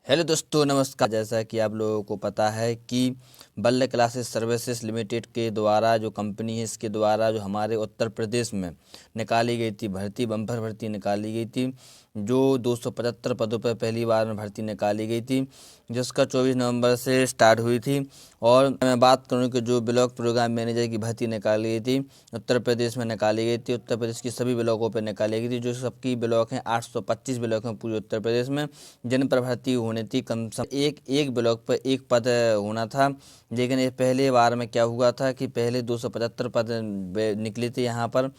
Hello दोस्तों, नमस्कार। जैसा कि आप लोगों को पता है कि बल्ले क्लासेस सर्विसेज लिमिटेड के द्वारा जो कंपनी है, इसके द्वारा जो हमारे उत्तर प्रदेश में निकाली गई थी भर्ती, बम्पर भर्ती निकाली गई थी, जो 275 पदों पर पहली बार में भर्ती निकाली गई थी, जिसका 24 नवंबर से स्टार्ट हुई थी। और मैं बात करूं कि जो ब्लॉक प्रोग्राम मैनेजर की भर्ती निकाली गई थी, उत्तर प्रदेश में निकाली गई थी। उत्तर प्रदेश की सभी ब्लॉकों पर निकाली गई थी, जो सबकी ब्लॉक हैं 825 ब्लॉक हैं पूरे उत्तर प्रदेश में, जिन पर भर्ती होनी थी। कम से कम एक ब्लॉक पर एक पद होना था। लेकिन ये पहले बार में क्या हुआ था कि पहले 275 पद निकले थे यहाँ पर।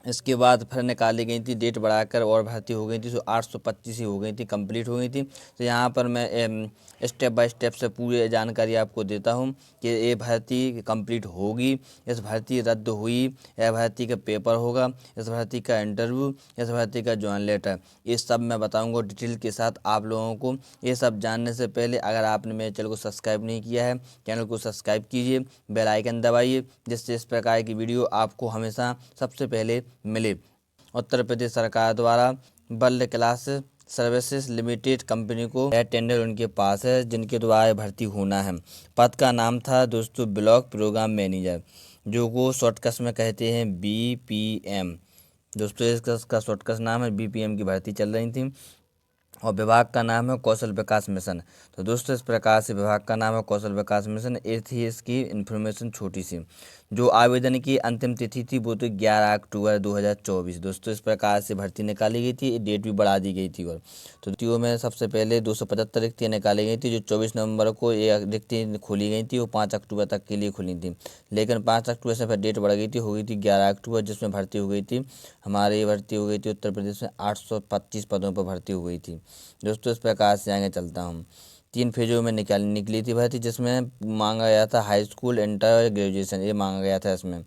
इसके बाद फिर निकाली गई थी, डेट बढ़ाकर और भर्ती हो गई थी, तो 825 ही हो गई थी, कंप्लीट हो गई थी। तो यहाँ पर मैं स्टेप बाय स्टेप से पूरी जानकारी आपको देता हूँ कि ये भर्ती कंप्लीट होगी, इस भर्ती रद्द हुई, यह भर्ती का पेपर होगा, इस भर्ती का इंटरव्यू, इस भर्ती का जॉइन लेटर, ये सब मैं बताऊँगा डिटेल के साथ आप लोगों को। ये सब जानने से पहले अगर आपने मेरे चैनल को सब्सक्राइब नहीं किया है, चैनल को सब्सक्राइब कीजिए, बेल आइकन दबाइए, जिससे इस प्रकार की वीडियो आपको हमेशा सबसे पहले मिले। उत्तर प्रदेश सरकार द्वारा बल्ले क्लास सर्विसेज लिमिटेड कंपनी को टेंडर उनके पास है, जिनके द्वारा भर्ती होना है। पद का नाम था दोस्तों ब्लॉक प्रोग्राम मैनेजर, जो को शॉर्टकट में कहते हैं BPM। दोस्तों इसका शॉर्टकट नाम है, BPM की भर्ती चल रही थी। और विभाग का नाम है कौशल विकास मिशन। तो दोस्तों इस प्रकार से विभाग का नाम है कौशल विकास मिशन। ये थी इसकी इन्फॉर्मेशन छोटी सी। जो आवेदन की अंतिम तिथि थी वो तो 11 अक्टूबर 2024। दोस्तों इस प्रकार से भर्ती निकाली गई थी, डेट भी बढ़ा दी गई थी। और तो रिक्तियों में सबसे पहले 275 रिक्तियाँ निकाली गई थी, जो 24 नवंबर को ये रिक्ति खोली गई थी, वो 5 अक्टूबर तक के लिए खुली थी। लेकिन 5 अक्टूबर से फिर डेट बढ़ गई थी, हो गई थी 11 अक्टूबर, जिसमें भर्ती हो गई थी हमारी भर्ती हो गई थी उत्तर प्रदेश में 825 पदों पर भर्ती हो गई थी। दोस्तों इस प्रकार से आगे चलता हूँ। 3 फेजों में निकली थी भर्ती, जिसमें मांगा गया था हाई स्कूल, इंटर और ग्रेजुएशन, ये मांगा गया था। इसमें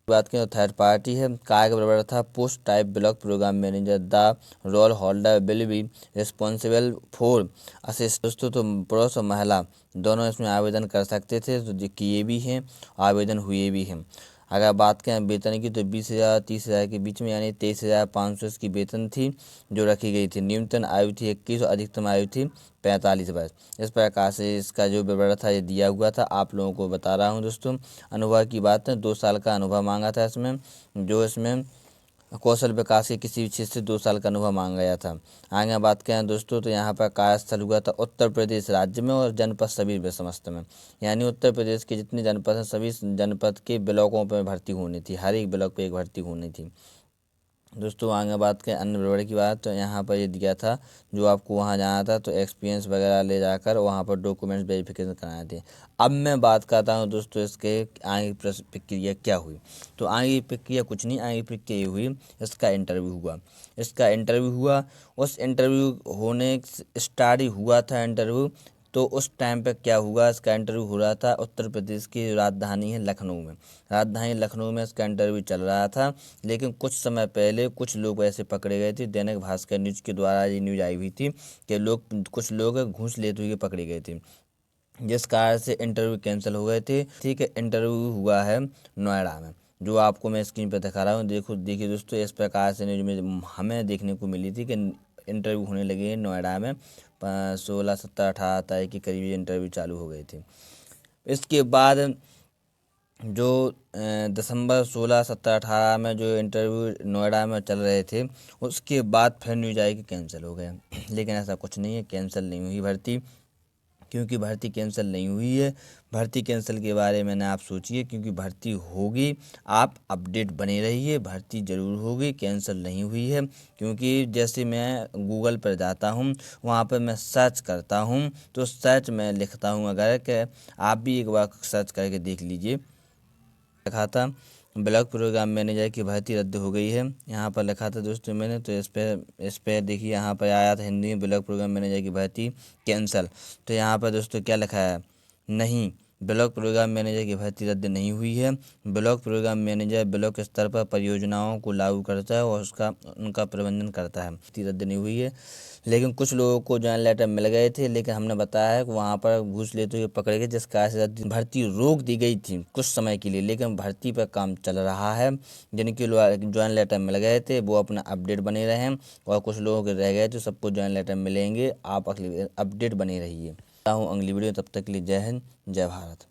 बात करें तो थर्ड पार्टी है। कार्य बराबर था post type block program manager. The role holder will be responsible for assist. दोस्तों तो पुरुष और महिला दोनों इसमें आवेदन कर सकते थे, तो किए भी हैं, आवेदन हुए भी हैं। अगर बात करें वेतन की तो 20,000 30,000 के बीच में, यानी 23,500 इसकी वेतन थी जो रखी गई थी। न्यूनतम आयु थी 21 और अधिकतम आयु थी 45 वर्ष। इस प्रकार से इसका जो विवरण था ये दिया हुआ था, आप लोगों को बता रहा हूँ। दोस्तों अनुभव की बात है, 2 साल का अनुभव मांगा था इसमें, जो इसमें कौशल विकास के किसी भी क्षेत्र से 2 साल का अनुभव मांगा गया था। आगे बात करें दोस्तों तो यहाँ पर कार्यस्थल हुआ था उत्तर प्रदेश राज्य में, और जनपद सभी समस्त में, यानी उत्तर प्रदेश के जितने जनपद हैं सभी जनपद के ब्लॉकों पर भर्ती होनी थी, हर एक ब्लॉक पे एक भर्ती होनी थी। दोस्तों आगे बात करें अन्य विवरण की बात, तो यहाँ पर ये दिया था जो आपको वहाँ जाना था, तो एक्सपीरियंस वगैरह ले जाकर वहाँ पर डॉक्यूमेंट्स वेरिफिकेशन कराने थे। अब मैं बात करता हूँ दोस्तों इसके आगे प्रक्रिया क्या हुई। तो आगे प्रक्रिया कुछ नहीं, आगे प्रक्रिया ये हुई, इसका इंटरव्यू हुआ। उस इंटरव्यू होने स्टार्ट ही हुआ था इंटरव्यू। तो उस टाइम पे क्या हुआ, इसका इंटरव्यू हो रहा था उत्तर प्रदेश की राजधानी है लखनऊ में। राजधानी लखनऊ में इसका इंटरव्यू चल रहा था। लेकिन कुछ समय पहले कुछ लोग ऐसे पकड़े गए थे, दैनिक भास्कर न्यूज़ के द्वारा ये न्यूज़ आई हुई थी कि कुछ लोग घूस लेते हुए पकड़े गए थे, जिस कारण से इंटरव्यू कैंसिल हो गए थे। ठीक है, इंटरव्यू हुआ है नोएडा में, जो आपको मैं स्क्रीन पर दिखा रहा हूँ। देखिए दोस्तों, इस प्रकार से न्यूज में हमें देखने को मिली थी कि इंटरव्यू होने लगे हैं नोएडा में। 16 17 18 तारीख के करीब इंटरव्यू चालू हो गए थे। इसके बाद जो दिसंबर 16 17 18 में जो इंटरव्यू नोएडा में चल रहे थे, उसके बाद फिर न्यूज आई कि कैंसिल हो गए। लेकिन ऐसा कुछ नहीं है, कैंसिल नहीं हुई भर्ती। क्योंकि भर्ती कैंसिल नहीं हुई है, भर्ती कैंसिल के बारे में ना आप सोचिए, क्योंकि भर्ती होगी। आप अपडेट बने रहिए, भर्ती ज़रूर होगी, कैंसिल नहीं हुई है। क्योंकि जैसे मैं गूगल पर जाता हूँ, वहाँ पर मैं सर्च करता हूँ, तो सर्च में लिखता हूँ, अगर कि आप भी एक बार सर्च करके देख लीजिए। लिखा था ब्लॉक प्रोग्राम मैनेजर की भर्ती रद्द हो गई है, यहाँ पर लिखा था दोस्तों मैंने। तो इस पर देखिए, यहाँ पर आया था हिंदी में ब्लॉक प्रोग्राम मैनेजर की भर्ती कैंसल। तो यहाँ पर दोस्तों क्या लिखा है, नहीं ब्लॉक प्रोग्राम मैनेजर की भर्ती रद्द नहीं हुई है। ब्लॉक प्रोग्राम मैनेजर ब्लॉक स्तर पर परियोजनाओं को लागू करता है और उनका प्रबंधन करता है। भर्ती रद्द नहीं हुई है, लेकिन कुछ लोगों को ज्वाइनिंग लेटर मिल गए थे, लेकिन हमने बताया है कि वहाँ पर घूस लेते हुए पकड़े गए, जिस कारण से भर्ती रोक दी गई थी कुछ समय के लिए। लेकिन भर्ती पर काम चल रहा है। जिनके ज्वाइनिंग लेटर मिल गए थे वो अपना अपडेट बने रहे हैं, और कुछ लोगों के रह गए तो सबको ज्वाइनिंग लेटर मिलेंगे। आप अगली अपडेट बने रहिए। हूँ अगली वीडियो, तब तक के लिए जय हिंद, जय भारत।